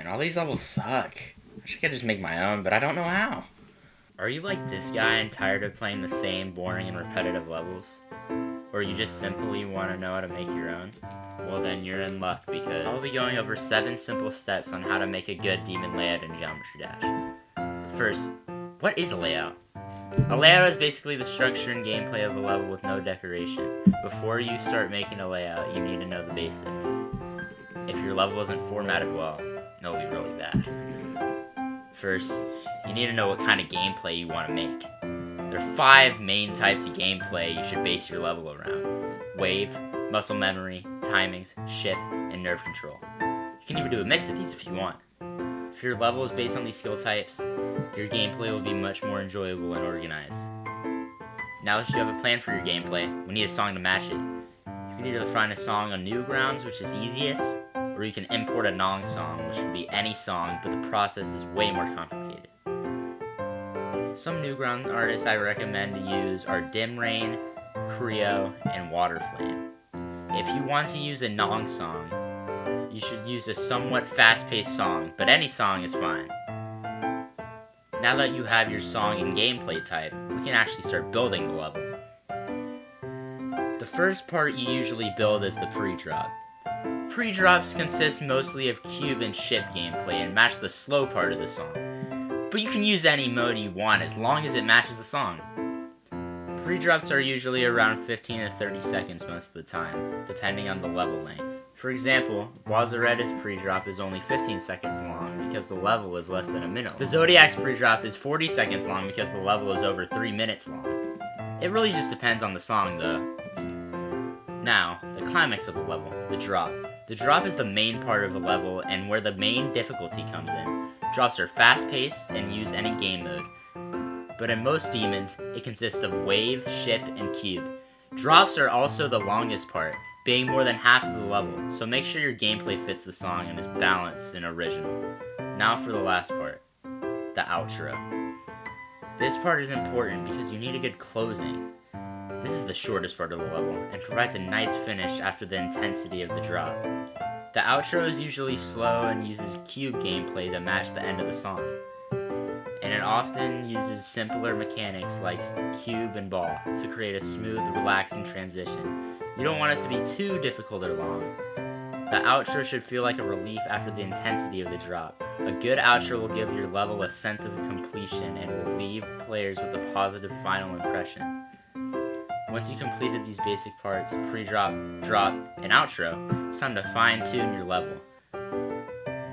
all these levels suck. I wish I could just make my own, but I don't know how. Are you like this guy and tired of playing the same boring and repetitive levels? Or you just simply want to know how to make your own? Well then you're in luck, because I'll be going over 7 simple steps on how to make a good demon layout in Geometry Dash. First, what is a layout? A layout is basically the structure and gameplay of a level with no decoration. Before you start making a layout, you need to know the basics. If your level isn't formatted well, it'll be really bad. First, you need to know what kind of gameplay you want to make. There are 5 main types of gameplay you should base your level around: wave, muscle memory, timings, ship, and nerve control. You can even do a mix of these if you want. If your level is based on these skill types, your gameplay will be much more enjoyable and organized. Now that you have a plan for your gameplay, we need a song to match it. You can either find a song on Newgrounds, which is easiest, or you can import a Nong song, which can be any song, but the process is way more complicated. Some Newgrounds artists I recommend to use are Dim Rain, Creo, and Waterflame. If you want to use a Nong song, you should use a somewhat fast-paced song, but any song is fine. Now that you have your song and gameplay type, we can actually start building the level. The first part you usually build is the pre-drop. Pre-drops consist mostly of cube and ship gameplay and match the slow part of the song. But you can use any mode you want as long as it matches the song. Pre-drops are usually around 15 to 30 seconds most of the time, depending on the level length. For example, Wazaretta's pre-drop is only 15 seconds long because the level is less than a minute. The Zodiac's pre-drop is 40 seconds long because the level is over 3 minutes long. It really just depends on the song though. Now, the climax of the level, the drop. The drop is the main part of the level and where the main difficulty comes in. Drops are fast-paced and use any game mode. But in most demons, it consists of wave, ship, and cube. Drops are also the longest part, being more than half of the level, so make sure your gameplay fits the song and is balanced and original. Now for the last part, the outro. This part is important because you need a good closing. This is the shortest part of the level, and provides a nice finish after the intensity of the drop. The outro is usually slow and uses cube gameplay to match the end of the song. And it often uses simpler mechanics like cube and ball to create a smooth, relaxing transition. You don't want it to be too difficult or long. The outro should feel like a relief after the intensity of the drop. A good outro will give your level a sense of completion and will leave players with a positive final impression. Once you completed these basic parts, pre-drop, drop, and outro, it's time to fine-tune your level.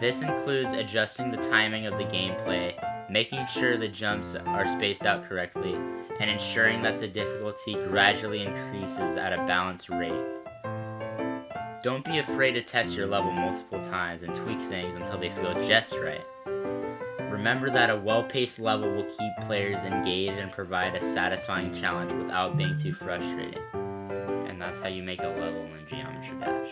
This includes adjusting the timing of the gameplay, making sure the jumps are spaced out correctly, and ensuring that the difficulty gradually increases at a balanced rate. Don't be afraid to test your level multiple times and tweak things until they feel just right. Remember that a well-paced level will keep players engaged and provide a satisfying challenge without being too frustrating. And that's how you make a level in Geometry Dash.